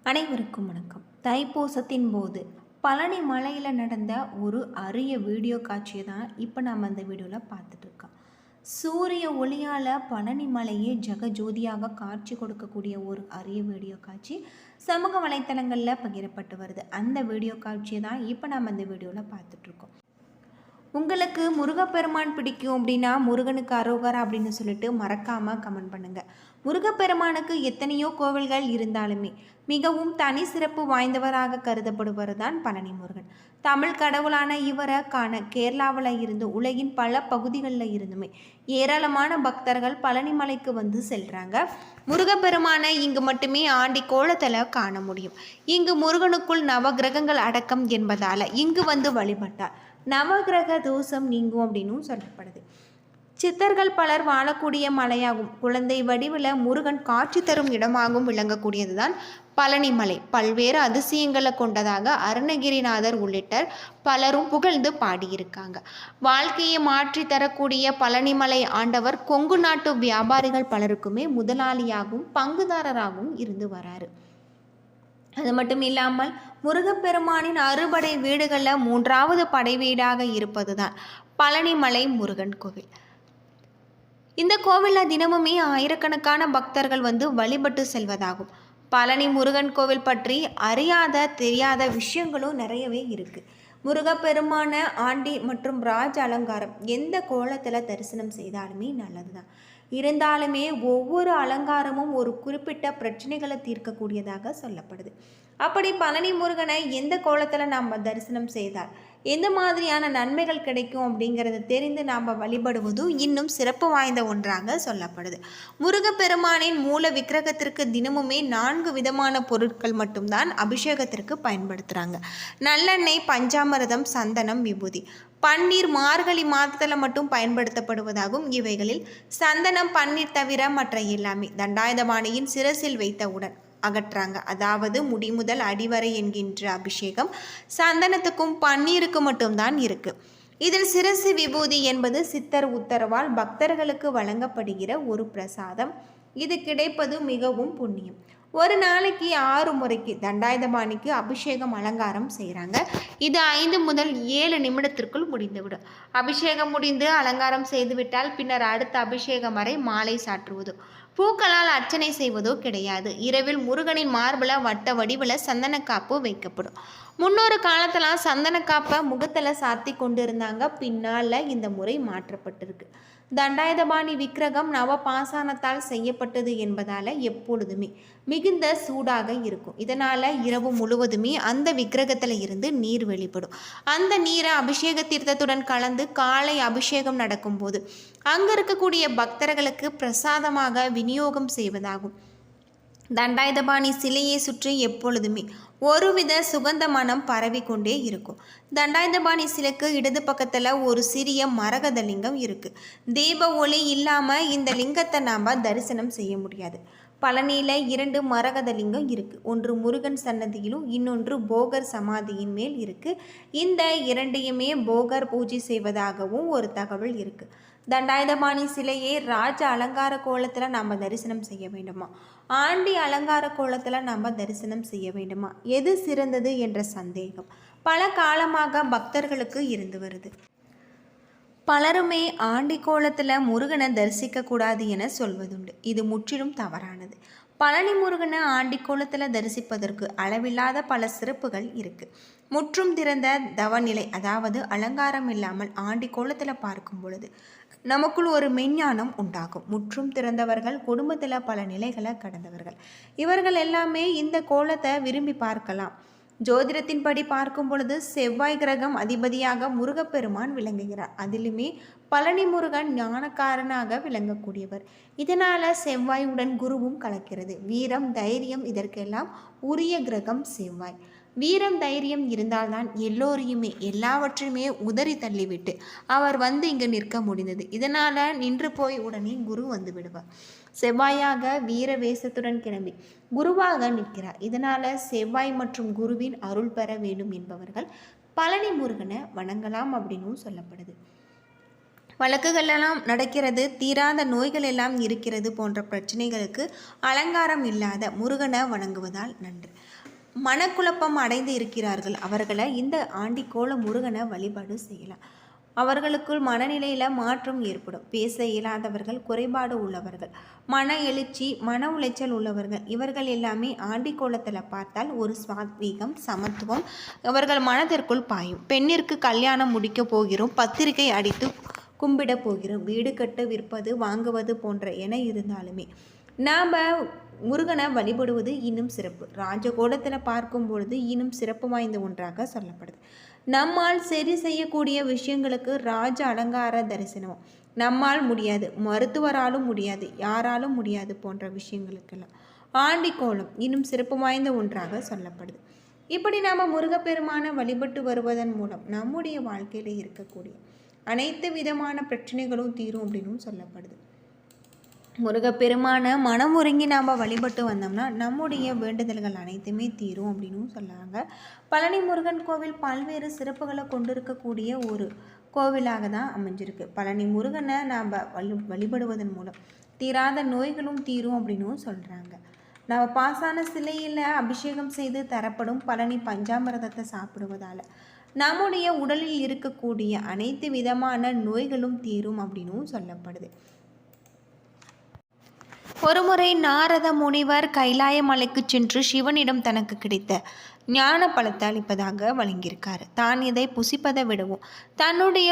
அனைவருக்கும் வணக்கம். தைப்பூசத்தின் போது பழனி மலையில் நடந்த ஒரு அரிய வீடியோ காட்சியை தான் இப்போ நம்ம அந்த வீடியோவில் பார்த்துட்ருக்கோம். சூரிய ஒளியால் பழனி மலையே ஜெகஜோதியாக காட்சி கொடுக்கக்கூடிய ஒரு அரிய வீடியோ காட்சி சமூக வலைத்தளங்களில் பகிரப்பட்டு வருது. அந்த வீடியோ காட்சியை தான் இப்போ நம்ம அந்த வீடியோவில் பார்த்துட்ருக்கோம். உங்களுக்கு முருகப்பெருமான் பிடிக்கும் அப்படின்னா முருகனுக்கு அரோகரா அப்படின்னு சொல்லிட்டு மறக்காமல் கமெண்ட் பண்ணுங்கள். முருகப்பெருமானுக்கு எத்தனையோ கோவில்கள் இருந்தாலுமே மிகவும் தனி சிறப்பு வாய்ந்தவராக கருதப்படுவர் தான் பழனி முருகன். தமிழ் கடவுளான இவரை காண கேரளாவில் இருந்து உலகின் பல பகுதிகளில் இருந்துமே ஏராளமான பக்தர்கள் பழனி மலைக்கு வந்து செல்கிறாங்க. முருகப்பெருமானை இங்கு மட்டுமே ஆண்டி கோலத்தில் காண முடியும். இங்கு முருகனுக்குள் நவகிரகங்கள் அடக்கம் என்பதால் இங்கு வந்து வழிபட்டார் நவகிரக தோஷம் நீங்கும் அப்படின்னும் சொல்லப்படுது. சித்தர்கள் பலர் வாழக்கூடிய மலையாகும். குழந்தை வடிவில் முருகன் காட்சி தரும் இடமாகவும் விளங்கக்கூடியது தான் பழனி மலை. பல்வேறு அதிசயங்களை கொண்டதாக அருணகிரிநாதர் உள்ளிட்ட பலரும் புகழ்ந்து பாடியிருக்காங்க. வாழ்க்கையை மாற்றி தரக்கூடிய பழனிமலை ஆண்டவர் கொங்கு நாட்டு வியாபாரிகள் பலருக்குமே முதலாளியாகவும் பங்குதாரராகவும் இருந்து வராரு. அது மட்டும் இல்லாமல் முருகப்பெருமானின் அறுபடை வீடுகளில் மூன்றாவது படை வீடாக இருப்பது தான் பழனிமலை முருகன் கோவில். இந்த கோவிலில் தினமுமே ஆயிரக்கணக்கான பக்தர்கள் வந்து வழிபட்டு செல்வதாகும். பழனி முருகன் கோவில் பற்றி தெரியாத விஷயங்களும் நிறையவே இருக்குது. முருகப்பெருமான ஆண்டி மற்றும் ராஜ அலங்காரம் எந்த கோலத்தில் தரிசனம் செய்தாலுமே நல்லது தான். இருந்தாலுமே ஒவ்வொரு அலங்காரமும் ஒரு குறிப்பிட்ட பிரச்சனைகளை தீர்க்கக்கூடியதாக சொல்லப்படுது. அப்படி பழனி முருகனை எந்த கோலத்தில் நாம் தரிசனம் செய்தால் எந்த மாதிரியான நன்மைகள் கிடைக்கும் அப்படிங்கிறத தெரிந்து நாம் வழிபடுவதும் இன்னும் சிறப்பு வாய்ந்த ஒன்றாக சொல்லப்படுது. முருகப்பெருமானின் மூல விக்கிரகத்திற்கு தினமுமே 4 விதமான பொருட்கள் மட்டும்தான் அபிஷேகத்திற்கு பயன்படுத்துகிறாங்க. நல்லெண்ணெய், பஞ்சாமிர்தம், சந்தனம், விபூதி. பன்னீர் மார்கழி மாதத்தில் மட்டும் பயன்படுத்தப்படுவதாகும். இவைகளில் சந்தனம், பன்னீர் தவிர மற்ற எல்லாமே தண்டாயுதபாணியின் சிரசில் வைத்தவுடன் அகற்றாங்க. அதாவது முடி முதல் அடிவரை என்கின்ற அபிஷேகம் சந்தனத்துக்கும் பன்னீருக்கும் மட்டும்தான் இருக்கு. இதில் சிரசு விபூதி என்பது சித்தர் உத்தரவால் பக்தர்களுக்கு வழங்கப்படுகிற ஒரு பிரசாதம். இது கிடைப்பது மிகவும் புண்ணியம். ஒரு நாளைக்கு 6 முறைக்கு தண்டாயுதபாணிக்கு அபிஷேகம் அலங்காரம் செய்கிறாங்க. இது 5 முதல் 7 நிமிடத்திற்குள் முடிந்துவிடும். அபிஷேகம் முடிந்து அலங்காரம் செய்துவிட்டால் பின்னர் அடுத்த அபிஷேகம் வரை மாலை சாற்றுவதோ பூக்களால் அர்ச்சனை செய்வதோ கிடையாது. இரவில் முருகனின் மார்பில் வட்ட வடிவில் சந்தனக்காப்பு வைக்கப்படும். முன்னொரு காலத்தில் சந்தனக்காப்பை முகத்தில் சாத்தி கொண்டு இருந்தாங்க. பின்னால் இந்த முறை மாற்றப்பட்டிருக்கு. தண்டாயுதபாணி விக்கிரகம் நவபாசானத்தால் செய்யப்பட்டது என்பதால் எப்பொழுதுமே மிகுந்த சூடாக இருக்கும். இதனால் இரவு முழுவதுமே அந்த விக்கிரகத்தில் இருந்து நீர் வெளிப்படும். அந்த நீரை அபிஷேக தீர்த்தத்துடன் கலந்து காலை அபிஷேகம் நடக்கும்போது அங்கே இருக்கக்கூடிய பக்தர்களுக்கு பிரசாதமாக விநியோகம் செய்வதாகும். தண்டாயுதபாணி சிலையை சுற்றி எப்பொழுதுமே ஒருவித சுகந்த மனம் பரவி கொண்டே இருக்கும். தண்டாயுதபாணி சிலைக்கு இடது பக்கத்தில் ஒரு சிறிய மரகத லிங்கம் இருக்குது. தீப ஒளி இல்லாமல் இந்த லிங்கத்தை நாம் தரிசனம் செய்ய முடியாது. பழனியில் 2 மரகத லிங்கம் இருக்குது. ஒன்று முருகன் சன்னதியிலும் இன்னொன்று போகர் சமாதியின் மேல் இருக்குது. இந்த 2ஐயுமே போகர் பூஜை செய்வதாகவும் ஒரு தகவல் இருக்குது. தண்டாயுதபாணி சிலையை ராஜ அலங்கார கோலத்தில் நாம் தரிசனம் செய்ய வேண்டுமா, ஆண்டி அலங்கார கோலத்தில் நாம் தரிசனம் செய்ய வேண்டுமா, எது சிறந்தது என்ற சந்தேகம் பல காலமாக பக்தர்களுக்கு இருந்து வருது. பலருமே ஆண்டி கோலத்தில் முருகனை தரிசிக்கக்கூடாது என சொல்வதுண்டு. இது முற்றிலும் தவறானது. பழனி முருகனை ஆண்டி கோலத்தில் தரிசிப்பதற்கு அளவில்லாத பல சிறப்புகள் இருக்குது. முற்றும் திறந்த தவநிலை, அதாவது அலங்காரம் இல்லாமல் ஆண்டி கோலத்தில் பார்க்கும் பொழுது நமக்குள் ஒரு மெஞ்ஞானம் உண்டாகும். முற்றும் திறந்தவர்கள் குடும்பத்தில் பல நிலைகளை கடந்தவர்கள். இவர்கள் எல்லாமே இந்த கோலத்தை விரும்பி பார்க்கலாம். ஜோதிடத்தின்படி பார்க்கும் பொழுது செவ்வாய் கிரகம் அதிபதியாக முருகப்பெருமான் விளங்குகிறார். அதிலுமே பழனி முருகன் ஞானக்காரனாக விளங்கக்கூடியவர். இதனால் செவ்வாயுடன் குருவும் கலக்கிறது. வீரம், தைரியம் இதற்கெல்லாம் உரிய கிரகம் செவ்வாய். வீரம், தைரியம் இருந்தால்தான் எல்லோரையுமே எல்லாவற்றையுமே உதறி தள்ளிவிட்டு அவர் வந்து இங்கு நிற்க முடிந்தது. இதனால் நின்று போய் உடனே குரு வந்து விடுவார். செவ்வாயாக வீர வேசத்துடன் கிளம்பி குருவாக நிற்கிறார். இதனால் செவ்வாய் மற்றும் குருவின் அருள் பெற வேண்டும் என்பவர்கள் பழனி முருகனை வணங்கலாம் அப்படின்னும் சொல்லப்படுது. வழக்குகள் எல்லாம் நடக்கிறது, தீராத நோய்கள் எல்லாம் இருக்கிறது போன்ற பிரச்சனைகளுக்கு அலங்காரம் இல்லாத முருகனை வணங்குவதால் நன்று. மனக்குழப்பம் அடைந்து இருக்கிறார்கள், அவர்களை இந்த ஆண்டிக்கோள முருகனை வழிபாடு செய்யலாம். அவர்களுக்குள் மனநிலையில் மாற்றம் ஏற்படும். பேச இயலாதவர்கள், குறைபாடு உள்ளவர்கள், மன எழுச்சி, மன உளைச்சல் உள்ளவர்கள், இவர்கள் எல்லாமே ஆண்டிக்கோலத்தில் பார்த்தால் ஒரு சாத்வீகம், சமத்துவம் அவர்கள் மனதிற்குள் பாயும். பெண்ணிற்கு கல்யாணம் முடிக்க போகிறோம், பத்திரிகை அடித்து கும்பிட போகிறோம், வீடு கட்ட, விற்பது, வாங்குவது போன்ற என இருந்தாலுமே நாம் முருகனை வழிபடுவது இன்னும் சிறப்பு. ராஜகோலத்தில் பார்க்கும் பொழுது இன்னும் சிறப்பு வாய்ந்த ஒன்றாக சொல்லப்படுது. நம்மால் சரி செய்யக்கூடிய விஷயங்களுக்கு ராஜ அலங்கார தரிசனம் நம்மால் முடியாது, மருத்துவராலும் முடியாது, யாராலும் முடியாது போன்ற விஷயங்களுக்கெல்லாம் ஆண்டிக்கோலம் இன்னும் சிறப்பு வாய்ந்த ஒன்றாக சொல்லப்படுது. இப்படி நாம் முருகப்பெருமானை வழிபட்டு வருவதன் மூலம் நம்முடைய வாழ்க்கையில் இருக்கக்கூடிய அனைத்து விதமான பிரச்சனைகளும் தீரும் அப்படின்னு சொல்லப்படுது. முருகப்பெருமான மனம் ஒருங்கி நாம் வழிபட்டு வந்தோம்னா நம்முடைய வேண்டுதல்கள் அனைத்துமே தீரும் அப்படின்னு சொல்லாங்க. பழனி முருகன் கோவில் பல்வேறு சிறப்புகளை கொண்டிருக்கக்கூடிய ஒரு கோவிலாக தான் அமைஞ்சிருக்கு. பழனி முருகனை நாம் வழிபடுவதன் மூலம் தீராத நோய்களும் தீரும் அப்படின்னு சொல்கிறாங்க. நம்ம பாசான சிலையில் அபிஷேகம் செய்து தரப்படும் பழனி பஞ்சாமிரதத்தை சாப்பிடுவதால் நம்முடைய உடலில் இருக்கக்கூடிய அனைத்து விதமான நோய்களும் தீரும் அப்படின்னும் சொல்லப்படுது. ஒருமுறை நாரத முனிவர் கைலாய மலைக்கு சென்று சிவனிடம் தனக்கு கிடைத்த ஞான பழத்தை அளிப்பதாக வழங்கியிருக்கார். தான் இதை புசிப்பதை விடவும் தன்னுடைய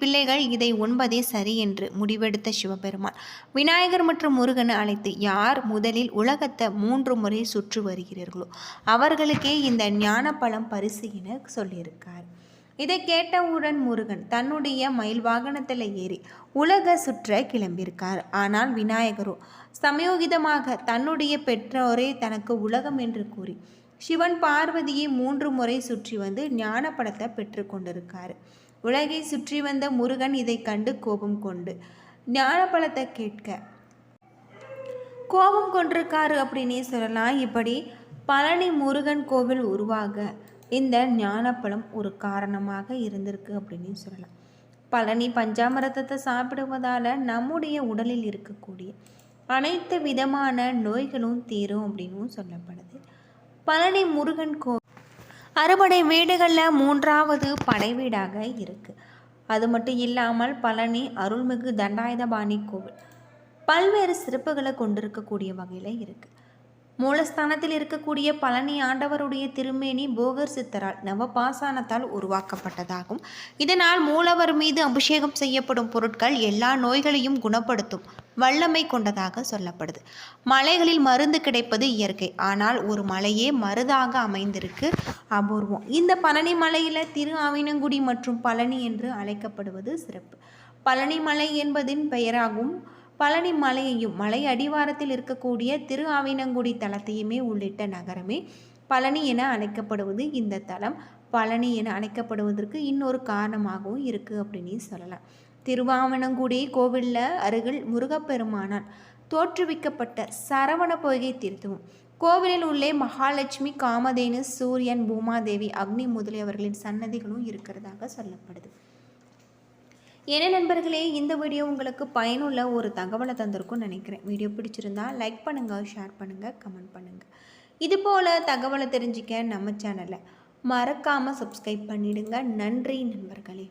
பிள்ளைகள் இதை உண்பதே சரி என்று முடிவெடுத்த சிவபெருமான் விநாயகர் மற்றும் முருகனை அழைத்து, யார் முதலில் உலகத்தை 3 முறை சுற்றி வருகிறீர்களோ அவர்களுக்கே இந்த ஞான பழம் பரிசு என சொல்லியிருக்கார். இதை கேட்டவுடன் முருகன் தன்னுடைய மயில் வாகனத்தில் ஏறி உலக சுற்ற கிளம்பியிருக்கார். ஆனால் விநாயகரோ சமயோகிதமாக தன்னுடைய பெற்றோரே தனக்கு உலகம் என்று கூறி சிவன் பார்வதியை 3 முறை சுற்றி வந்து ஞான பழத்தை பெற்று கொண்டிருக்கார். உலகை சுற்றி வந்த முருகன் இதை கண்டு கோபம் கொண்டு ஞான பழத்தை கேட்க கோபம் கொண்டிருக்காரு அப்படின்னே சொல்லலாம். இப்படி பழனி முருகன் கோவில் உருவாக இந்த ஞானப்பழம் ஒரு காரணமாக இருந்திருக்கு அப்படின்னு சொல்லலாம். பழனி பஞ்சாமிரதத்தை சாப்பிடுவதால் நம்முடைய உடலில் இருக்கக்கூடிய அனைத்து விதமான நோய்களும் தீரும் அப்படின்னும் சொல்லப்படுது. பழனி முருகன் அறுபடை வீடுகளில் 3வது படை வீடாக இருக்குது. அது மட்டும் இல்லாமல் பழனி அருள்மிகு தண்டாயுதபாணி கோவில் பல்வேறு சிறப்புகளை கொண்டிருக்கக்கூடிய வகையில் இருக்குது. மூலஸ்தானத்தில் இருக்கக்கூடிய பழனி ஆண்டவருடைய திருமேனி போகர் சித்தரால் நவபாசானத்தால் உருவாக்கப்பட்டதாகும். இதனால் மூலவர் மீது அபிஷேகம் செய்யப்படும் பொருட்கள் எல்லா நோய்களையும் குணப்படுத்தும் வல்லமை கொண்டதாக சொல்லப்படுது. மலைகளில் மருந்து கிடைப்பது இயற்கை, ஆனால் ஒரு மலையே மருதாக அமைந்திருக்கு அபூர்வம். இந்த பழனி மலையில் திரு ஆவினங்குடி மற்றும் பழனி என்று அழைக்கப்படுவது சிறப்பு. பழனி மலை என்பதின் பெயராகும் பழனி மலையையும் மலை அடிவாரத்தில் இருக்கக்கூடிய திரு ஆவினங்குடி தலத்தையுமே உள்ளிட்ட நகரமே பழனி என அழைக்கப்படுவது இந்த தலம் பழனி என அழைக்கப்படுவதற்கு இன்னொரு காரணமாகவும் இருக்குது அப்படின்னு சொல்லலாம். திருவாவினங்குடி கோவிலில் அருகில் முருகப்பெருமானால் தோற்றுவிக்கப்பட்ட சரவண பொய்கை தீர்த்தமும் கோவிலில் உள்ளே மகாலட்சுமி, காமதேனு, சூரியன், பூமாதேவி, அக்னி முதலியவர்களின் சன்னதிகளும் இருக்கிறதாக சொல்லப்படுது. என்ன நண்பர்களே, இந்த வீடியோ உங்களுக்கு பயனுள்ள ஒரு தகவலை தந்திருக்கும்னு நினைக்கிறேன். வீடியோ பிடிச்சிருந்தா லைக் பண்ணுங்கள், ஷேர் பண்ணுங்கள், கமெண்ட் பண்ணுங்கள். இதுபோல் தகவலை தெரிஞ்சிக்க நம்ம சேனலை மறக்காமல் சப்ஸ்கிரைப் பண்ணிடுங்க. நன்றி நண்பர்களே.